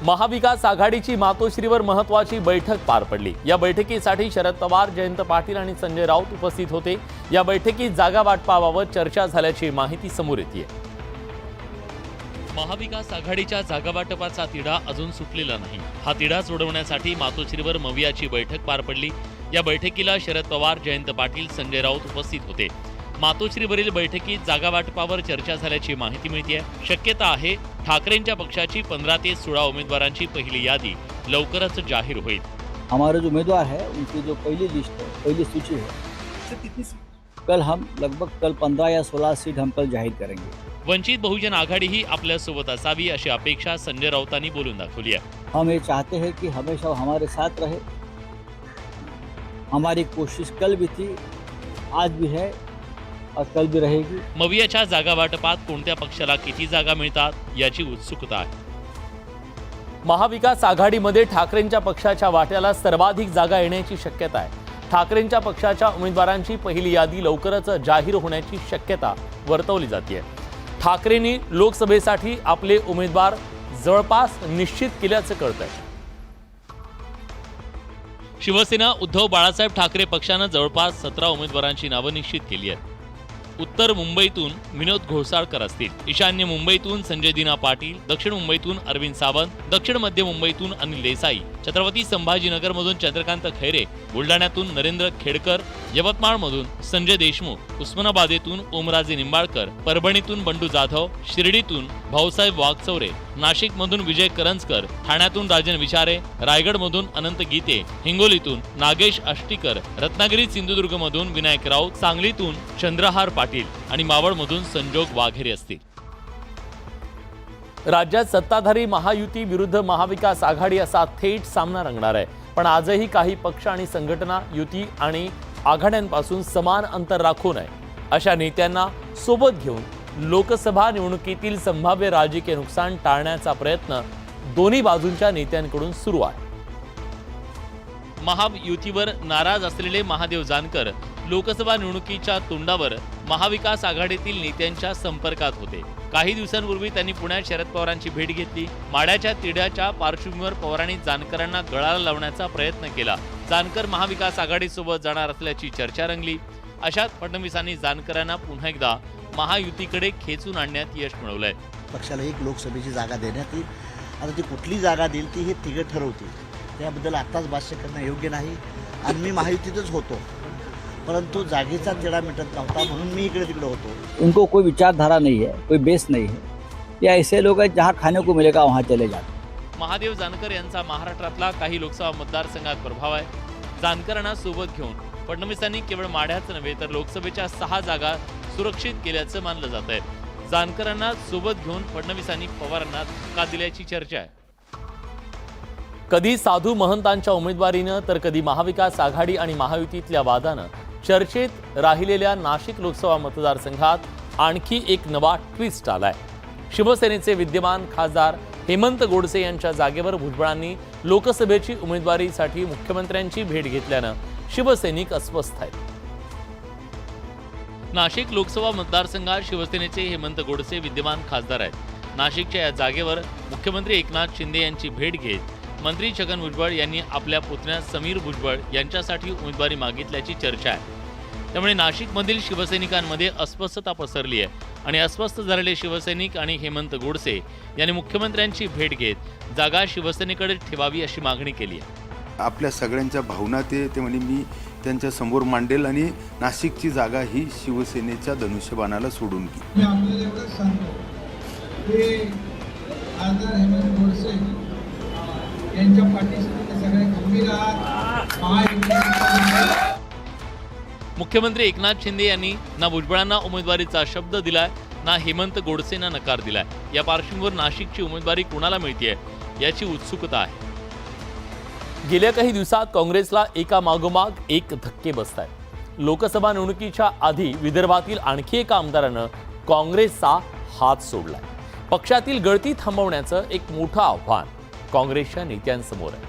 महाविकास आघाडीची मातोश्रीवर महत्त्वाची बैठक पार पडली। या बैठकीसाठी शरद पवार, जयंत पाटील आणि संजय राऊत उपस्थित होते। या बैठकीत जागा वाटपाबाबत चर्चा झाल्याची माहिती समोर येते। महाविकास आघाडीच्या जागा वाटपाचा तिढा अजून सुटलेला नाही। हा तिढा सोडवण्यासाठी मातोश्रीवर मवियाची बैठक पार पडली। या बैठकीला शरद पवार, जयंत पाटील, संजय राऊत उपस्थित होते। मातोश्रीवरील बैठकीत जागा वाटपावर चर्चा झाल्याची माहिती मिळते। शक्यता आहे ठाकरेंच्या पक्षाची 15 ते 16 उमेदवारांची पहिली यादी लवकरच जाहीर होईल। हमारे जो उम्मीदवार है उनकी जो पहली लिस्ट है, पहली सूची है, कल हम लगभग 15 या 16 सीट हम कल जाहिर करेंगे। वंचित बहुजन आघाडी ही आपल्या सोबत असावी अशी अपेक्षा संजय राऊतांनी बोलून दाखवली आहे। हम ये चाहते हैं कि हमेशा वो हमारे साथ रहे। हमारी कोशिश कल भी थी, आज भी है और कल भी रहेगी। मवियाच्या जागा वाटपात कोणत्या पक्षाला किती जागा मिळतात याची उत्सुकता आहे। महाविकास आघाडीमध्ये ठाकरेंच्या पक्षाच्या वाट्याला सर्वाधिक जागा येण्याची शक्यता आहे। ठाकरेंच्या पक्षाच्या उमेदवारांची पहिली यादी लवकरच जाहीर होण्याची शक्यता वर्तवली जाते। ठाकरेंनी लोकसभेसाठी आपले उमेदवार जवळपास निश्चित केल्याचं कळतंय। शिवसेना उद्धव बाळासाहेब ठाकरे पक्षानं जवळपास 17 उमेदवारांची नावं निश्चित केली आहेत। उत्तर मुंबईतून विनोद घोसाळकर असतील, ईशान्य मुंबईतून संजय दिना पाटील, दक्षिण मुंबईतून अरविंद सावंत, दक्षिण मध्य मुंबईतून अनिल देसाई, छत्रपती संभाजीनगरमधून चंद्रकांत खैरे, बुलढाण्यातून नरेंद्र खेडकर, यवतमाळमधून संजय देशमुख, उस्मानाबादेतून ओमराजे निंबाळकर, परभणीतून बंडू जाधव, शिर्डीतून भाऊसाहेब वाघचौरे, नाशिकमधून विजय करंजकर, ठाण्यातून राजन विचारे, रायगडमधून अनंत गीते, हिंगोलीतून नागेश आष्टीकर, रत्नागिरी सिंधुदुर्गमधून विनायक राऊत, सांगलीतून चंद्रहार पाटील आणि मावळमधून संजोग वाघेरे असतील। राज्यात सत्ताधारी महायुती विरुद्ध महाविकास आघाडी असा थेट सामना रंगणार आहे। पण आजही काही पक्ष आणि संघटना युती आणि आघाड्यांपासून समान अंतर राखू नये अशा नेत्यांना सोबत घेऊन लोकसभा निवडणुकीतील संभाव्य राजकीय नुकसान टाळण्याचा प्रयत्न दोन्ही बाजूंच्या नेत्यांकडून सुरू आहे। महायुतीवर नाराज असलेले महादेव जानकर लोकसभा निवडणुकीच्या तोंडावर महाविकास आघाडीतील नेत्यांच्या संपर्कात होते। काही दिवसांपूर्वी त्यांनी पुण्यात शरद पवारांची भेट घेतली। माड्याच्या तिढ्याच्या पार्श्वभूमीवर पवारांनी जानकरांना गळाला लावण्याचा प्रयत्न केला। जानकर महाविकास आघाडीसोबत जाणार असल्याची चर्चा रंगली। अशात फडणवीसांनी जानकरांना पुन्हा एकदा महायुतीकडे खेचून आणण्यात यश मिळवलंय। पक्षाला एक लोकसभेची जागा देण्यात येईल। आता ती कुठली जागा देईल ती हे तिघे ठरवतील, त्याबद्दल आत्ताच भाष्य करणं योग्य नाही। आणि मी महायुतीतच होतो, परंतु जागेचा तिढा मिटत नव्हता म्हणून मी इकडे तिकडे होतो। उनको कोई विचारधारा नहीं है, कोई बेस नहीं है। या ऐसे लोग हैं जहाँ खाने को मिलेगा वहाँ चले जाते। महादेव जानकर यांचा महाराष्ट्रातला काही लोकसभा मतदारसंघात प्रभाव आहे। जानकरांना सोबत घेऊन फडणवीसांनी केवळ माढ्याच नव्हे तर लोकसभेच्या 6 जागा सुरक्षित केल्याचं मानलं जात आहे। जानकरांना सोबत घेऊन फडणवीसांनी पवारांना धक्का दिल्याची चर्चा आहे। कधी साधू महंतांच्या उमेदवारीनं तर कधी महाविकास आघाडी आणि महायुतीतल्या वादानं चर्चेत राहिलेल्या नाशिक लोकसभा मतदारसंघात आणखी एक नवा ट्विस्ट आलाय। शिवसेनेचे विद्यमान खासदार हेमंत गोडसे यांच्या जागेवर भुजबळांनी लोकसभेची उमेदवारीसाठी मुख्यमंत्र्यांची भेट घेतल्यानं शिवसैनिक अस्वस्थ आहेत। नाशिक लोकसभा मतदारसंघात शिवसेनेचे हेमंत गोडसे विद्यमान खासदार आहेत। नाशिकच्या या जागेवर मुख्यमंत्री एकनाथ शिंदे यांची भेट घेत मंत्री छगन भुजबळ यांनी आपल्या पुतण्या समीर भुजबळ यांच्यासाठी उमेदवारी मागितल्याची चर्चा आहे। त्यामुळे नाशिकमधील शिवसैनिकांमध्ये अस्वस्थता पसरली आहे आणि अस्वस्थ झालेले शिवसैनिक आणि हेमंत गोडसे यांनी मुख्यमंत्र्यांची भेट घेत जागा शिवसेनेकडे ठेवावी अशी मागणी केली आहे। आपल्या सगळ्यांच्या भावना ते म्हणे मी त्यांच्या समोर मांडेल आणि नाशिकची जागा ही शिवसेनेच्या धनुष्यबाणाला सोडून घे। मी आपल्याला एवढंच सांगतो की खासदार हेमंत गोडसे यांच्या पाठीशी सगळे खंबीर आहात। मुख्यमंत्री एकनाथ शिंदे यांनी ना भुजबळांना उमेदवारीचा शब्द दिलाय ना हेमंत गोडसेंना नकार दिलाय। या पार्श्वभूमीवर नाशिकची उमेदवारी कोणाला मिळतेय याची उत्सुकता आहे। गेल्या काही दिवसात काँग्रेसला एका मागोमाग एक धक्के बसत आहेत। लोकसभा निवडणुकीच्या आधी विदर्भातील आणखी एका आमदारानं काँग्रेसचा हात सोडलाय। पक्षातील गळती थांबवण्याचं एक मोठं आव्हान काँग्रेसच्या नेत्यांसमोर आहे।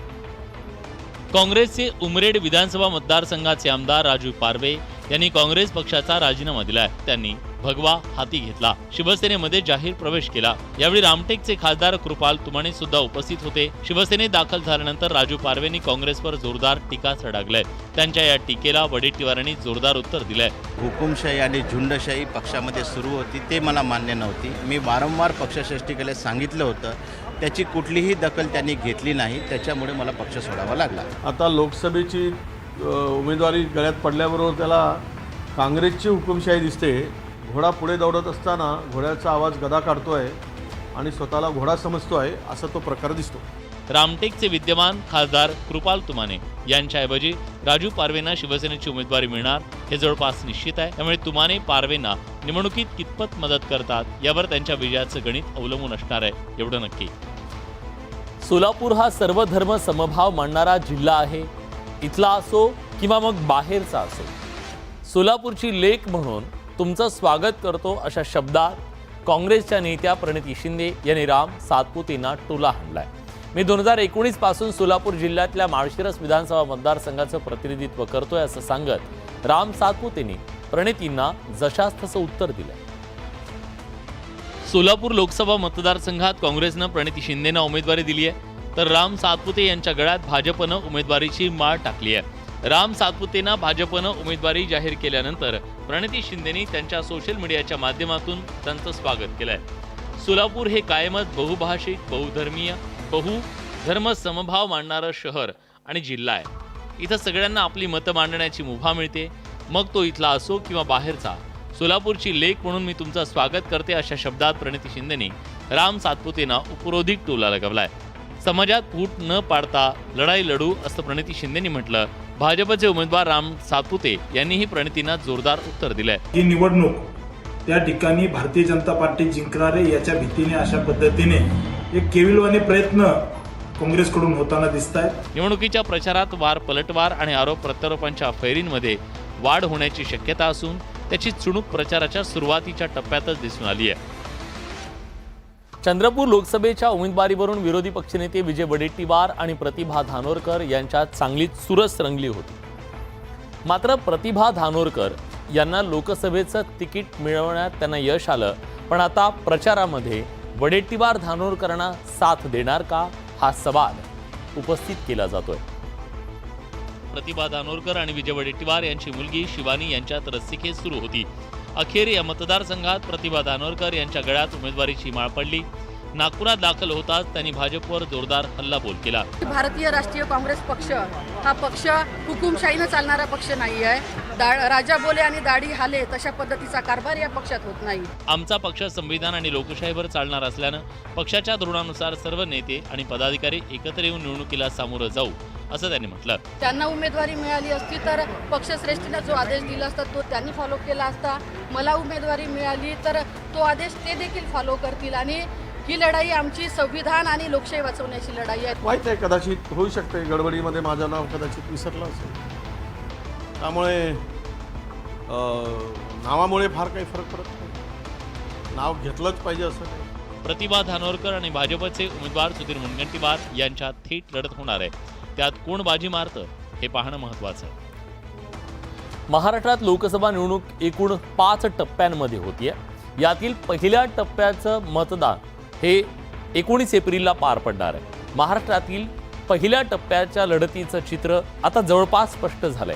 काँग्रेसचे उमरेड विधानसभा मतदारसंघाचे आमदार राजू पारवे यांनी काँग्रेस पक्षाचा राजीनामा दिलाय। त्यांनी भगवा हाती घेतला, शिवसेनेमध्ये जाहीर प्रवेश केला। यावेळी रामटेकचे खासदार कृपाल तुमाने सुद्धा उपस्थित होते। शिवसेनेत दाखल झाल्यानंतर राजू पारवेंनी काँग्रेसवर जोरदार टीका सडागलाय। त्यांच्या या टीकेला वडेट्टीवारांनी जोरदार उत्तर दिलंय। हुकुमशाही आणि झुंडशाही पक्षामध्ये सुरू होती, ते मला मान्य नव्हती। मी वारंवार पक्षश्रेष्ठीकडे सांगितलं होतं, त्याची कुठलीही दखल त्यांनी घेतली नाही, त्याच्यामुळे मला पक्ष सोडावा लागला। आता लोकसभेची उमेदवारी गळ्यात पडल्याबरोबर त्याला काँग्रेसची हुकुमशाही दिसते। घोडा पुढे दौडत असताना घोड्याचा आवाज गदा काढतोय आणि स्वतःला घोडा समजतोय, असा तो प्रकार दिसतो। रामटेकचे विद्यमान खासदार कृपाल तुमाने यांच्याऐवजी राजू पारवेंना शिवसेनेची उमेदवारी मिळणार हे जवळपास निश्चित आहे। त्यामुळे तुमाने पारवेंना निवडणुकीत कितपत मदत करतात यावर त्यांच्या विजयाचं गणित अवलंबून असणार आहे, एवढं नक्की। सोलापूर हा सर्व धर्म समभाव मानणारा जिल्हा आहे। इथला असो किंवा मग बाहेरचा असो, सोलापूरची लेक म्हणून तुमचं स्वागत करतो अशा शब्दात काँग्रेसच्या नेत्या प्रणिती शिंदे यांनी राम सातपुतेंना टोला हाणलाय। मी 2019 पासून सोलापूर जिल्ह्यातल्या माळशिरस विधानसभा मतदारसंघाचं प्रतिनिधित्व करतोय असं सांगत राम सातपुतेंनी प्रणितींना जशास तसं उत्तर दिलंय। सोलापूर लोकसभा मतदारसंघात काँग्रेसनं प्रणिती शिंदेंना उमेदवारी दिली आहे, तर राम सातपुते यांच्या गळ्यात भाजपनं उमेदवारीची माळ टाकली आहे। राम सातपुतेंना भाजपनं उमेदवारी जाहीर केल्यानंतर प्रणिती शिंदेंनी त्यांच्या सोशल मीडियाच्या माध्यमातून त्यांचं स्वागत केलंय। सोलापूर हे कायमच बहुभाषिक, बहुधर्मीय, बहुधर्म समभाव मानणारं शहर आणि जिल्हा आहे। इथं सगळ्यांना आपली मतं मांडण्याची मुभा मिळते, मग तो इथला असो किंवा बाहेरचा। सोलापूरची लेक म्हणून मी तुमचं स्वागत करते अशा शब्दात प्रणिती शिंदेंनी राम सातपुतेंना उपरोधिक टोला लगावलाय। समाजात फूट न पाडता लढाई लढू असं प्रणिती शिंदेंनी म्हटलं। भाजपचे उमेदवार राम सातपुते यांनीही प्रणितींना जोरदार उत्तर दिलंय। ही निवडणूक त्या ठिकाणी भारतीय जनता पार्टी जिंकणारे याच्या भीतीने अशा पद्धतीने एक केविलवाणी प्रयत्न काँग्रेसकडून होताना दिसत आहेत। निवडणुकीच्या प्रचारात वार पलटवार आणि आरोप प्रत्यारोपांच्या फैरींमध्ये वाढ होण्याची शक्यता असून त्याची चुणूक प्रचाराच्या सुरुवातीच्या टप्प्यातच दिसून आली आहे। चंद्रपूर लोकसभेच्या उमेदवारीवरून विरोधी पक्षनेते विजय वडेट्टीवार आणि प्रतिभा धानोरकर यांच्यात चांगलीच चुरस रंगली होती। मात्र प्रतिभा धानोरकर यांना लोकसभेचं तिकीट मिळवण्यात त्यांना यश आलं, पण आता प्रचारामध्ये वडेट्टीवार धानोरकरांना साथ देणार का हा सवाल उपस्थित केला जातोय। प्रतिभा धानोरकर आणि विजय वडेट्टीवार यांची मुलगी शिवानी यांच्यात रस्सीखेच सुरू होती। अखेर या मतदारसंघात प्रतिभा धानोरकर यांच्या गळ्यात उमेदवारीची माळ पडली। नागपुरात दाखल होताच त्यांनी भाजपवर जोरदार हल्लाबोल केला। भारतीय राष्ट्रीय काँग्रेस पक्ष हा पक्ष हुकुमशाहीनं चालणारा पक्ष नाही आहे। राजा बोले आणि दाढी हाले तशा पद्धतीचा कारभार या पक्षात होत नाही। आमचा पक्ष संविधान आणि लोकशाहीवर चालणार असल्यानं पक्षाच्या धोरणानुसार सर्व नेते आणि पदाधिकारी एकत्र येऊन निवडणुकीला सामोरं जाऊ असं त्यांनी म्हटलं। त्यांना उमेदवारी मिळाली असती तर पक्षश्रेष्ठीनं जो आदेश दिला असता तो त्यांनी फॉलो केला असता। मला उमेदवारी मिळाली तर तो आदेश ते देखील फॉलो करतील आणि ही लढाई आमची संविधान आणि लोकशाही वाचवण्याची लढाई आहे। माहीत आहे, कदाचित होऊ शकते गडबडीमध्ये माझं नाव कदाचित विसरलं असेल, त्यामुळे नावामुळे फार काही फरक पडत नाही, नाव घेतलंच पाहिजे असं नाही। प्रतिभा धानोरकर आणि भाजपचे उमेदवार सुधीर मुनगंटीवार यांच्यात थेट लढत होणार आहे। त्यात कोण बाजी मारतं हे पाहणं महत्त्वाचं आहे। महाराष्ट्रात लोकसभा निवडणूक एकूण 5 टप्प्यांमध्ये होतीये। यातील पहिल्या टप्प्याचं मतदान हे 19 एप्रिलला पार पडणार आहे। महाराष्ट्रातील पहिल्या टप्प्याच्या लढतीचं चित्र आता जवळपास स्पष्ट झालंय।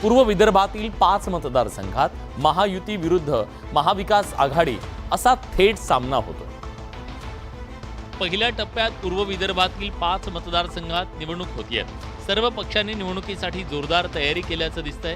पूर्व विदर्भातील 5 मतदारसंघात महायुती विरुद्ध महाविकास आघाडी असा थेट सामना होतो। पहिल्या टप्प्यात पूर्व विदर्भातील 5 मतदारसंघात निवडणूक होतीये। सर्व पक्षांनी निवडणुकीसाठी जोरदार तयारी केल्याचं दिसतंय।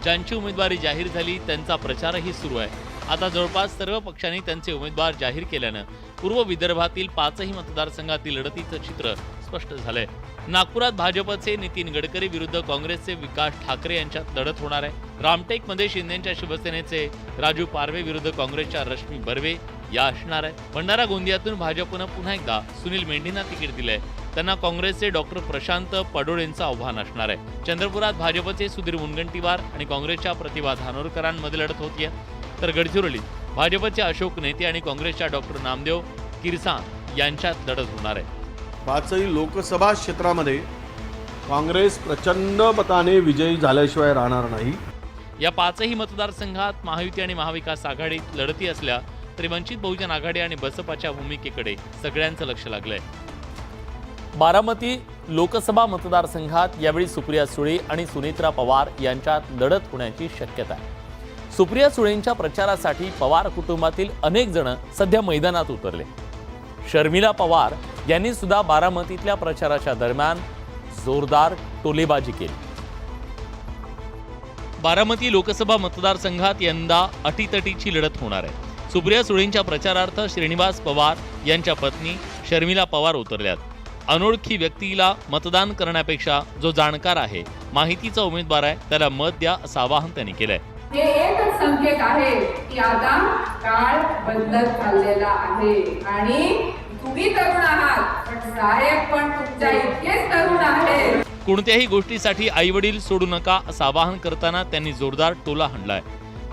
ज्यांची उमेदवारी जाहीर झाली त्यांचा प्रचारही सुरू आहे। आता जवळपास सर्व पक्षांनी त्यांचे उमेदवार जाहीर केल्यानं पूर्व विदर्भातील 5ही मतदारसंघातील लढतीचं चित्र स्पष्ट झालंय। नागपुरात भाजपचे नितीन गडकरी विरुद्ध काँग्रेसचे विकास ठाकरे यांच्यात लढत होणार आहे। रामटेकमध्ये शिंदेच्या शिवसेनेचे राजू पारवे विरुद्ध काँग्रेसच्या रश्मी बर्वे या असणार आहे। भंडारा गोंदियातून भाजपनं पुन्हा एकदा सुनील मेंढींना तिकीट दिलंय, त्यांना काँग्रेसचे डॉक्टर प्रशांत पडोळेंचं आव्हान असणार आहे। चंद्रपुरात भाजपचे सुधीर मुनगंटीवार आणि काँग्रेसच्या प्रतिभा धानोरकरांमध्ये लढत होतीये, तर गडचिरोलीत भाजपचे अशोक नेते आणि काँग्रेसच्या डॉक्टर नामदेव किरसान यांच्यात लढत होणार आहे। 5ही लोकसभा क्षेत्रामध्ये काँग्रेस प्रचंड मताने विजयी झाल्याशिवाय राहणार नाही। या पाचही मतदारसंघात महायुती आणि महाविकास आघाडीत लढती असल्या तरी वंचित बहुजन आघाडी आणि बसपाच्या भूमिकेकडे सगळ्यांचं लक्ष लागलंय. बारामती लोकसभा मतदारसंघात यावेळी सुप्रिया सुळे आणि सुनेत्रा पवार यांच्यात लढत होण्याची शक्यता आहे. सुप्रिया सुळेंच्या प्रचारासाठी पवार कुटुंबातील अनेक जण सध्या मैदानात उतरले. शर्मिला पवार यांनी सुद्धा बारामतीतल्या प्रचाराच्या दरम्यान जोरदार टोलेबाजी केली. बारामती लोकसभा मतदारसंघात यंदा अटीतटीची लढत होणार आहे. सुप्रिया सुळेंच्या प्रचारार्थ श्रीनिवास पवार यांच्या पत्नी शर्मिला पवार उतरल्यात. अनोळखी व्यक्तीला मतदान करण्यापेक्षा जो जाणकार आहे, माहितीचा उमेदवार आहे, त्याला मत द्या असं आवाहन त्यांनी केलंय. हे एकच संकेत आहे की आता काळ बदलत चाललेला आहे आणि तुम्ही तरुण आहात, पण साहेब पण तुमच्या इतकेच तरुण आहेत. कोणत्याही गोष्टीसाठी आईवडील सोडू नका असं आवाहन करताना त्यांनी जोरदार टोला हाणलाय.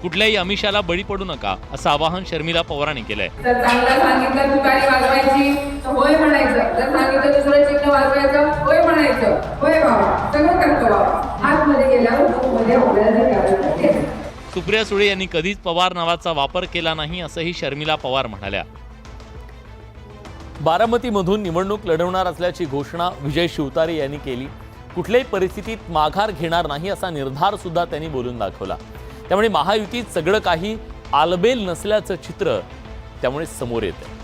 कुठल्याही आमिषाला बळी पडू नका असं आवाहन शर्मिला पवारांनी केलंय. जर चांगलं सांगितलं तुतारी वाजवायची तर होय म्हणायचं, जर सांगितलं दुसरं चिन्ह वाजवायचं होय म्हणायचं. होय बाबा, सगळं करतो बाबा. आतमध्ये गेल्यावर मध्ये आपल्याला. सुप्रिया सुळे यांनी कधीच पवार नावाचा वापर केला नाही असंही शर्मिला पवार म्हणाल्या. बारामतीमधून निवडणूक लढवणार असल्याची घोषणा विजय शिवतारे यांनी केली. कुठल्याही परिस्थितीत माघार घेणार नाही असा निर्धार सुद्धा त्यांनी बोलून दाखवला. त्यामुळे महायुतीत सगळं काही आलबेल नसल्याचं चित्र त्यामुळे समोर येतं.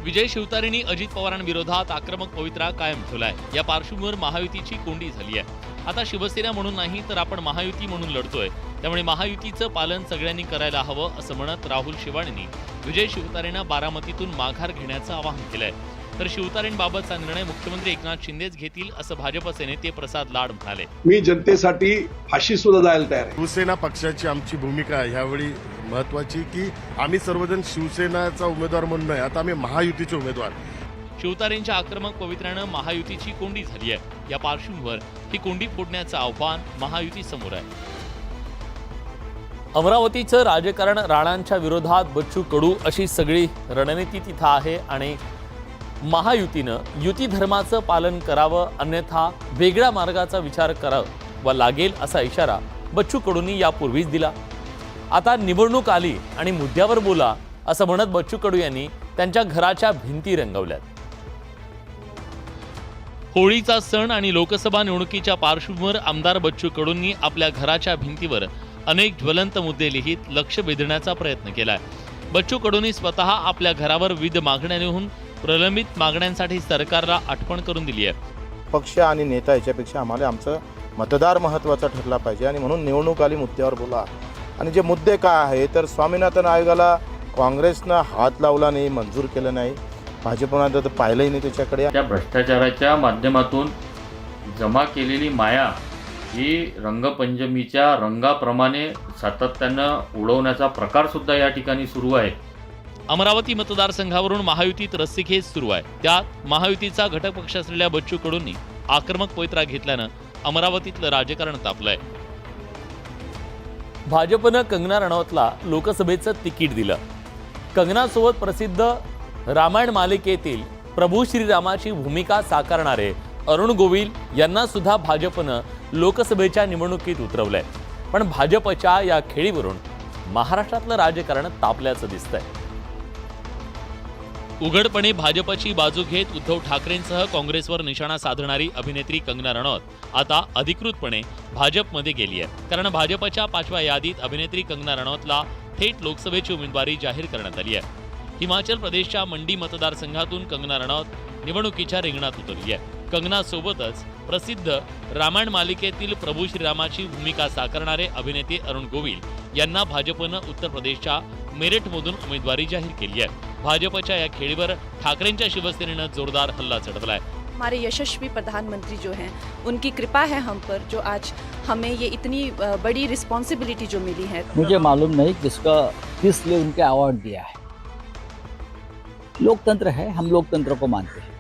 विजय शिवतारेंनी अजित पवारांविरोधात आक्रमक पवित्रा कायम ठेवलाय. या पार्श्वभूमीवर महायुतीची कोंडी झाली आहे. आता शिवसेना म्हणून नाही तर आपण महायुती म्हणून लढतोय, त्यामुळे महायुतीचं पालन सगळ्यांनी करायला हवं असं म्हणत राहुल शेवाळेंनी विजय शिवतारेंना बारामतीतून माघार घेण्याचं आवाहन केलंय. तर शिवतारेंबाबतचा निर्णय मुख्यमंत्री एकनाथ शिंदेच घेतील असं भाजपचे नेते प्रसाद लाड म्हणाले. मी जनतेसाठी फाशी सुद्धा जायला तयार आहे. शिवसेना पक्षाची आमची भूमिका ह्यावेळी महत्वाची की आम्ही सर्वजण शिवसेनाचा उमेदवार म्हणून नाही, आता आम्ही महायुतीचे उमेदवार. शिवतारेंच्या आक्रमक पवित्र्यानं महायुतीची कोंडी झाली आहे. या पार्श्वभूमीवर ही कोंडी फोडण्याचं आव्हान महायुती समोर आहे. अमरावतीचं राजकारण राणांच्या विरोधात बच्चू कडू अशी सगळी रणनीती तिथं आहे आणि महायुतीनं युती धर्माचं पालन करावं, अन्यथा वेगळ्या मार्गाचा विचार करावा लागेल असा इशारा बच्चू कडूंनी यापूर्वीच दिला. आता निवडणूक आली आणि मुद्द्यावर बोला असं म्हणत बच्चू कडू यांनी त्यांच्या घराच्या भिंती रंगवल्यात. होळीचा सण आणि लोकसभा निवडणुकीच्या पार्श्वभूमीवर आमदार बच्चू कडूंनी आपल्या घराच्या भिंतीवर अनेक ज्वलंत मुद्दे लिहित लक्ष वेधण्याचा प्रयत्न केलाय. बच्चू कडूंनी स्वतः आपल्या घरावर विविध मागण्या लिहून प्रलंबित मागण्यांसाठी सरकारला आठवण करून दिली आहे. पक्ष आणि नेता याच्यापेक्षा आम्हाला आमचं मतदार महत्त्वाचा ठरला पाहिजे आणि म्हणून निवडणूक आली मुद्द्यावर बोला. आणि जे मुद्दे काय आहे तर स्वामीनाथन आयोगाला काँग्रेसनं हात लावला नाही, मंजूर केलं नाही, भाजपनं तर पाहिलंही नाही त्याच्याकडे. त्या भ्रष्टाचाराच्या माध्यमातून जमा केलेली माया ही रंगपंचमीच्या रंगाप्रमाणे सातत्यानं उडवण्याचा प्रकार सुद्धा या ठिकाणी सुरू आहे. अमरावती मतदारसंघावरून महायुतीत रस्सीखेच सुरू आहे. त्यात महायुतीचा घटक पक्ष असलेल्या बच्चू कडूंनी आक्रमक पवित्रा घेतल्यानं अमरावतीतलं राजकारण तापलंय. भाजपनं कंगना रनौतला लोकसभेचं तिकीट दिलं. कंगनासोबत प्रसिद्ध रामायण मालिकेतील प्रभू श्रीरामाची भूमिका साकारणारे अरुण गोविल यांना सुद्धा भाजपनं लोकसभेच्या निवडणुकीत उतरवलंय. पण भाजपच्या या खेळीवरून महाराष्ट्रातलं राजकारण तापल्याचं दिसतंय. उघडपणे भाजपची बाजू घेत उद्धव ठाकरेंसह काँग्रेसवर निशाणा साधणारी अभिनेत्री कंगना रनौत आता अधिकृतपणे भाजपमध्ये गेली आहे. कारण भाजपच्या 5व्या यादीत अभिनेत्री कंगना रनौतला थेट लोकसभेची उमेदवारी जाहीर करण्यात आली आहे. हिमाचल प्रदेशच्या मंडी मतदारसंघातून कंगना रनौत निवडणुकीच्या रिंगणात उतरली आहे. कंगनासोबतच प्रसिद्ध रामायण मालिकेतील प्रभू श्रीरामाची भूमिका साकारणारे अभिनेते अरुण गोविल यांना भाजपनं उत्तर प्रदेशच्या मेरठमधून उमेदवारी जाहीर केली आहे. भाजपच्या या खेळीवर ठाकरेंच्या शिवसेनेनं जोरदार हल्ला चढवलाय. हमारे यशस्वी प्रधानमंत्री जो हैं उनकी कृपा है हम पर, जो आज हमें ये इतनी बड़ी रिस्पॉन्सिबिलिटी जो मिली है. मुझे मालूम नहीं किस लिए उनके अवार्ड दिया है. लोकतंत्र है, हम लोकतंत्र को मानते हैं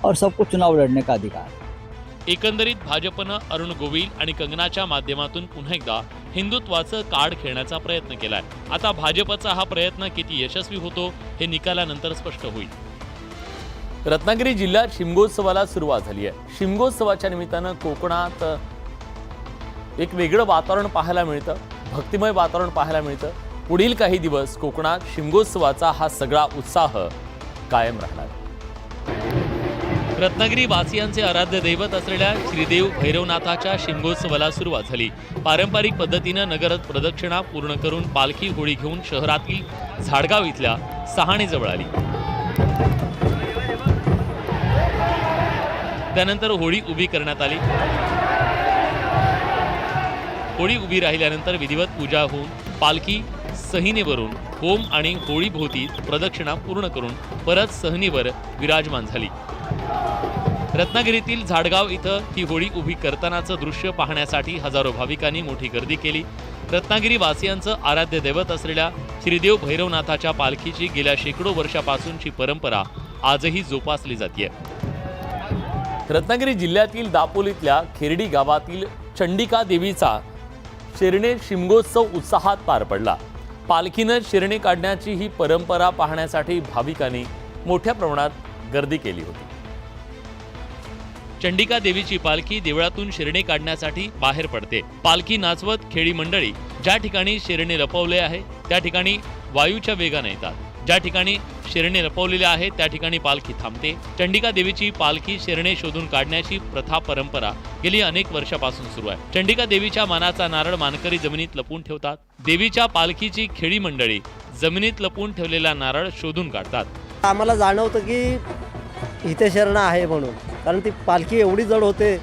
और सबको चुनाव लड़ने का अधिकार है. एकंदरीत भाजपनं अरुण गोविल आणि कंगनाच्या माध्यमातून पुन्हा एकदा हिंदुत्वाचं कार्ड खेळण्याचा प्रयत्न केलाय. आता भाजपचा हा प्रयत्न किती यशस्वी होतो हे निकालानंतर स्पष्ट होईल. रत्नागिरी जिल्ह्यात शिमगोत्सवाला सुरुवात झाली आहे. शिमगोत्सवाच्या निमित्तानं कोकणात एक वेगळं वातावरण पाहायला मिळतं, भक्तिमय वातावरण पाहायला मिळतं. पुढील काही दिवस कोकणात शिमगोत्सवाचा हा सगळा उत्साह कायम राहणार. रत्नागिरी वासियांचे आराध्य दैवत असलेल्या श्रीदेव भैरवनाथाच्या शिमगोत्सवाला सुरुवात झाली. पारंपरिक पद्धतीनं नगर प्रदक्षिणा पूर्ण करून पालखी होळी घेऊन शहरातील झाडगाव इथल्या सहाणेजवळ आली. त्यानंतर होळी उभी करण्यात आली. होळी उभी राहिल्यानंतर विधिवत पूजा होऊन पालखी सहिनेवरून होम आणि होळीभोवती प्रदक्षिणा पूर्ण करून परत सहनीवर विराजमान झाली. रत्नागिरीतील झाडगाव इथं ही होळी उभी करतानाचं दृश्य पाहण्यासाठी हजारो भाविकांनी मोठी गर्दी केली. रत्नागिरी वासियांचं आराध्य दैवत असलेल्या श्रीदेव भैरवनाथाच्या पालखीची गेल्या शेकडो वर्षापासूनची परंपरा आजही जोपासली जाते. रत्नागिरी जिल्ह्यातील दापोलीतल्या खेरडी गावातील चंडिका देवीचा शिरणे शिमगोत्सव उत्साहात पार पडला. पालखीनं शिरणे काढण्याची ही परंपरा पाहण्यासाठी भाविकांनी मोठ्या प्रमाणात गर्दी केली होती. चंडिका देवीची पालखी देवळातून शिरणे काढण्यासाठी बाहेर पडते. पालखी नाचवत खेळी मंडळी ज्या ठिकाणी शिरणे लपवले आहे त्या ठिकाणी वायूच्या वेगाने येतात. ज्या ठिकाणी शिरणे लपवलेले आहेत त्या ठिकाणी पालखी थांबते. चंडिका देवीची पालखी शिरणे शोधून काढण्याची प्रथा परंपरा गेली अनेक वर्षापासून सुरू आहे. चंडिका देवीच्या मानाचा नारळ मानकरी जमिनीत लपवून ठेवतात. देवीच्या पालखीची खेळी मंडळी जमिनीत लपवून ठेवलेला नारळ शोधून काढतात. आम्हाला जाणवतं की इथे शरण आहे म्हणून, कारण ती पालखी एवढी जड होते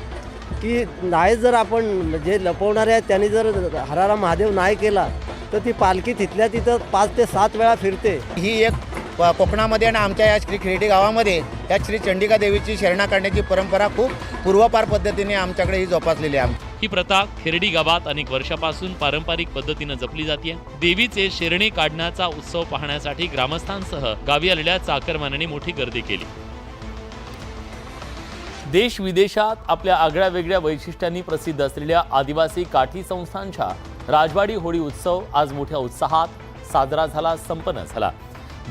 की नाही जर आपण जे लपवणारे आहेत त्यांनी जर हरारा महादेव नाही केला तर ती पालखी तिथल्या तिथं 5 ते 7 वेळा फिरते. ही एक कोकणामध्ये आणि आमच्या या श्री खेरडी गावामध्ये या श्री चंडिका देवीची शरणा काढण्याची परंपरा खूप पूर्वापार पद्धतीने आमच्याकडे ही जोपासलेली आहे. ही प्रथा खेरडी गावात अनेक वर्षापासून पारंपरिक पद्धतीनं जपली जाते. देवीचे शिरणे काढण्याचा उत्सव पाहण्यासाठी ग्रामस्थांसह गावी आलेल्या चाकरमान्यांनी मोठी गर्दी केली. देश विदेशात आपल्या आगळ्या वेगळ्या वैशिष्ट्यांनी प्रसिद्ध असलेल्या आदिवासी काठी संस्थांच्या राजवाडी होळी उत्सव आज मोठ्या उत्साहात साजरा झाला, संपन्न झाला.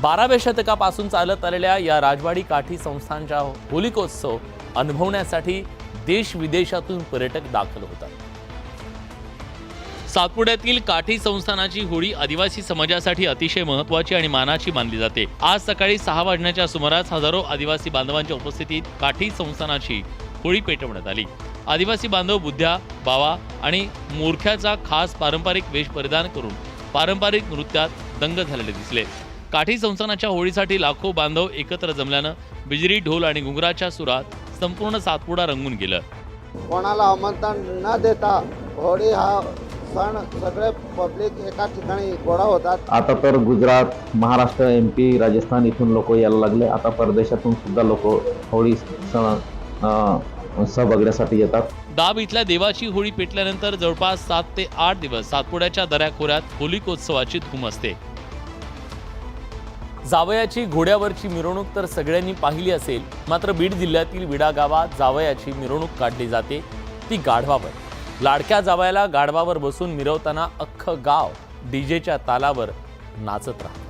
12व्या शतकापासून चालत आलेल्या या राजवाडी काठी संस्थांच्या होलिकोत्सव अनुभवण्यासाठी देश विदेशातून पर्यटक दाखल होतात. सातपुड्यातील काठी संस्थानाची होळी आदिवासी समाजासाठी अतिशय महत्त्वाची आणि मानाची मानली जाते. आज सकाळी 6 वाजण्याच्या सुमारास हजारो आदिवासी बांधवांच्या उपस्थितीत काठी संस्थानाची होळी पेटवण्यात आली. आदिवासी बांधव बुद्ध्या, बावा आणि मोरख्याचा खास पारंपरिक वेश परिधान करून पारंपरिक नृत्यात दंग झालेले दिसले. काठी संस्थानाच्या होळीसाठी लाखो बांधव एकत्र जमल्यानं बिजरी, ढोल आणि घुंगराच्या सुरात संपूर्ण सातपुडा रंगून गेलं. कोणाला आमंत्रण न देता होळी हा सण सगळे पब्लिक एका ठिकाणी गोळा होतात. आता तर गुजरात, महाराष्ट्र, MP, राजस्थान इथून लोक यायला लागले. आता परदेशातून सुद्धा लोक होळी सण सहभागण्यासाठी येतात. दाब इथल्या देवाची होळी पेटल्यानंतर जवळपास 7 ते 8 दिवस सातपुड्याच्या दऱ्याखोऱ्यात होलिकोत्सवाची धूम असते. जावयाची घोड्यावरची मिरवणूक तर सगळ्यांनी पाहिली असेल. मात्र बीड जिल्ह्यातील विडा गावात जावयाची मिरवणूक काढली जाते, ती गाढवावर. लाडक्या जावयाला गाढवावर बसून मिरवताना अख्खं गाव डीजेच्या तालावर नाचत राहतं.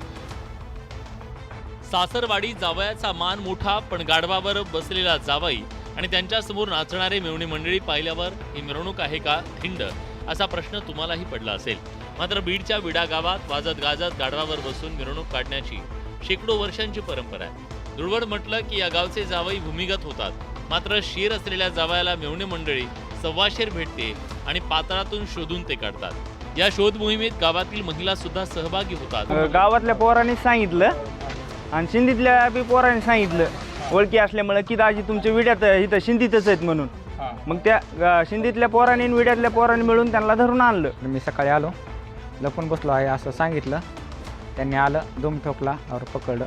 सासरवाडी जावयाचा मान मोठा, पण गाढवावर बसलेला जावई आणि त्यांच्या समोर नाचणारे मेवणी मंडळी पाहिल्यावर ही मिरवणूक आहे का थिंड, असा प्रश्न तुम्हालाही पडला असेल. मात्र बीडच्या विडा गावात वाजत गाजत गाढवावर बसून मिरवणूक काढण्याची शेकडो वर्षांची परंपरा आहे. धुळवड म्हटलं की या गावचे जावई भूमिगत होतात. मात्र शीर असलेल्या जावयाला मेवणी मंडळी सव्वाशेर भेटते आणि पातळातून शोधून ते काढतात. या शोध मोहिमेत गावातील महिला सुद्धा सहभागी होतात. गावातल्या पोरांनी सांगितलं आणि शिंदीतल्या बी पोरांनी सांगितलं, ओळखी असल्यामुळे की दाजी तुमच्या विड्यात इथं शिंदीतच आहेत म्हणून. मग त्या शिंदीतल्या पोरांनी आणि विड्यातल्या पोरांनी मिळून त्यांना धरून आणलं. मी सकाळी आलो, लपून बसलो आहे असं सांगितलं. त्यांनी आलं, दुम ठोकला और पकडलं,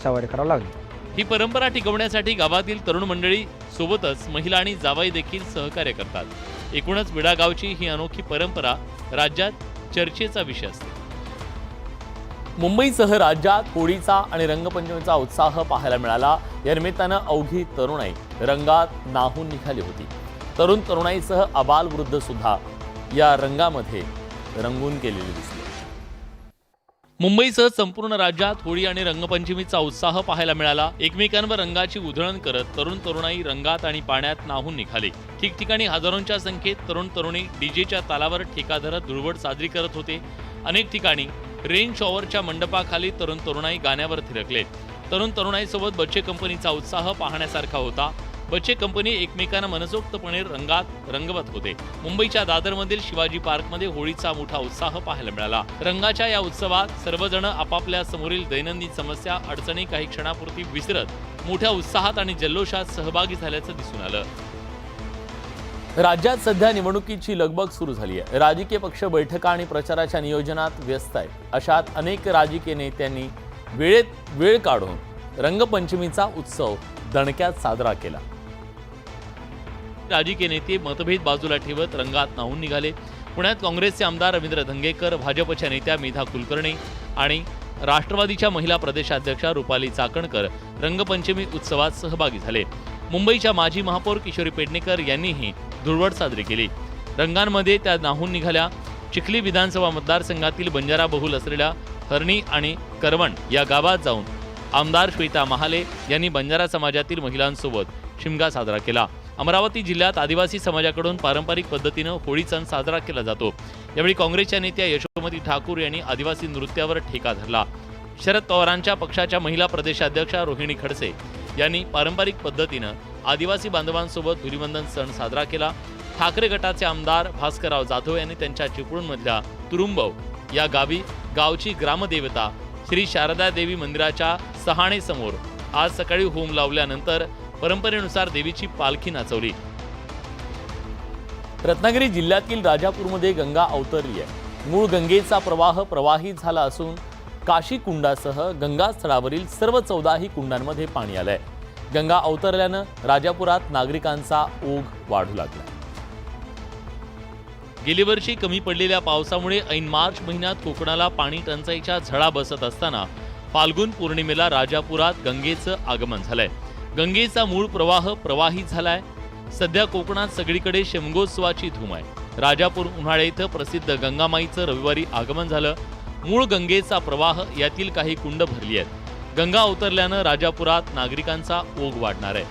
सवारी करावं लागली. ही परंपरा टिकवण्यासाठी गावातील तरुण मंडळी सोबतच महिला आणि जावई देखील सहकार्य करतात. एकूणच विडा गावची ही अनोखी परंपरा राज्यात चर्चेचा विषय असते. मुंबईसह राज्यात होळीचा आणि रंगपंचमीचा उत्साह पाहायला मिळाला. या निमित्तानं अवघी तरुणाई रंगात न्हाऊन निघाली होती. तरुण तरुणाईसह आबालवृद्ध सुद्धा या रंगामध्ये रंगून गेलेले दिसले. मुंबईसह संपूर्ण राज्यात होळी आणि रंगपंचमीचा उत्साह पाहायला मिळाला. एकमेकांवर रंगाची उधळण करत तरुण तरुणाई रंगात आणि पाण्यात न्हाऊन निघाले. ठिकठिकाणी हजारोंच्या संख्येत तरुण तरुणी डीजेच्या तालावर ठेका धरत धुळवड साजरी करत होते. अनेक ठिकाणी रेन शॉवरच्या मंडपाखाली तरुण तरुणाई गाण्यावर थिरकले. तरुण तरुणाईसोबत बच्चे कंपनीचा उत्साह पाहण्यासारखा होता. बच्चे कंपनी एकमेकांना मनसोक्तपणे रंगात रंगवत होते. मुंबईच्या दादरमधील शिवाजी पार्कमध्ये होळीचा मोठा उत्साह पाहायला मिळाला. रंगाच्या या उत्सवात सर्वजण आपापल्या समोरील दैनंदिन समस्या अडचणी काही क्षणापुरती विसरत मोठ्या उत्साहात आणि जल्लोषात सहभागी झाल्याचं दिसून आलं. राज्यात सध्या निवडणुकीची लगबग सुरू झाली आहे. राजकीय पक्ष बैठका आणि प्रचाराच्या नियोजनात व्यस्त आहेत. अशात अनेक राजकीय नेत्यांनी वेळेत वेळ काढून रंगपंचमीचा उत्सव दणक्यात साजरा केला. राजकीय नेते मतभेद बाजूला ठेवत रंगात न्हाऊन निघाले. पुण्यात काँग्रेसचे आमदार रवींद्र धंगेकर, भाजपच्या नेत्या मेधा कुलकर्णी आणि राष्ट्रवादीच्या महिला प्रदेशाध्यक्षा रुपाली चाकणकर रंगपंचमी उत्सवात सहभागी झाले. मुंबईच्या माजी महापौर किशोरी पेडणेकर यांनीही धुळवड साजरी केली. रंगांमध्ये त्या न्हाऊन निघाल्या. चिखली विधानसभा मतदारसंघातील बंजारा बहुल असलेल्या हरणी आणि करवण या गावात जाऊन आमदार श्वेता महाले यांनी बंजारा समाजातील महिलांसोबत शिमगा साजरा केला. अमरावती जिल्ह्यात आदिवासी समाजाकडून पारंपरिक पद्धतीनं होळी सण साजरा केला जातो. यावेळी काँग्रेसच्या नेत्या यशोमती ठाकूर यांनी आदिवासी नृत्यावर ठेका धरला. शरद पवारांच्या पक्षाच्या महिला प्रदेशाध्यक्षा रोहिणी खडसे यांनी पारंपरिक पद्धतीनं आदिवासी बांधवांसोबत धुलीवंदन सण साजरा केला. ठाकरे गटाचे आमदार भास्करराव जाधव यांनी त्यांच्या चिपळूणमधल्या तुरुंबव या गावी गावची ग्रामदेवता श्री शारदा देवी मंदिराच्या सहाणेसमोर आज सकाळी होम लावल्यानंतर परंपरेनुसार देवीची पालखी नाचवली. रत्नागिरी जिल्ह्यातील राजापूरमध्ये गंगा अवतरली आहे. मूळ गंगेचा प्रवाह प्रवाहित झाला असून काशी कुंडासह गंगास्थळावरील सर्व 14 कुंडांमध्ये पाणी आलंय. गंगा अवतरल्यानं राजापुरात नागरिकांचा ओघ वाढू लागला. गेली वर्षी कमी पडलेल्या पावसामुळे ऐन मार्च महिन्यात कोकणाला पाणी टंचाईच्या झळा बसत असताना फाल्गुन पौर्णिमेला राजापुरात गंगेचं आगमन झालंय. गंगेचा मूळ प्रवाह प्रवाहित झालाय. सध्या कोकणात सगळीकडे शिमगोत्सवाची धूम आहे. राजापूर उन्हाळे इथं प्रसिद्ध गंगामाईचं रविवारी आगमन झालं. मूळ गंगेचा प्रवाह यातील काही कुंड भरली आहेत. गंगा अवतरल्यानं राजापुरात नागरिकांचा ओघ वाढणार आहे.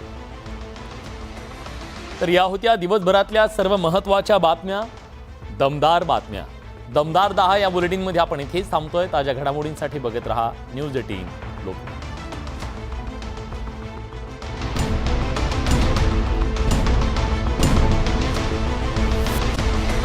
तर या होत्या दिवसभरातल्या सर्व महत्त्वाच्या बातम्या, दमदार बातम्या. दमदार 10 या बुलेटिनमध्ये आपण इथेच थांबतोय. ताज्या घडामोडींसाठी बघत रहा न्यूज 18 लोकमत.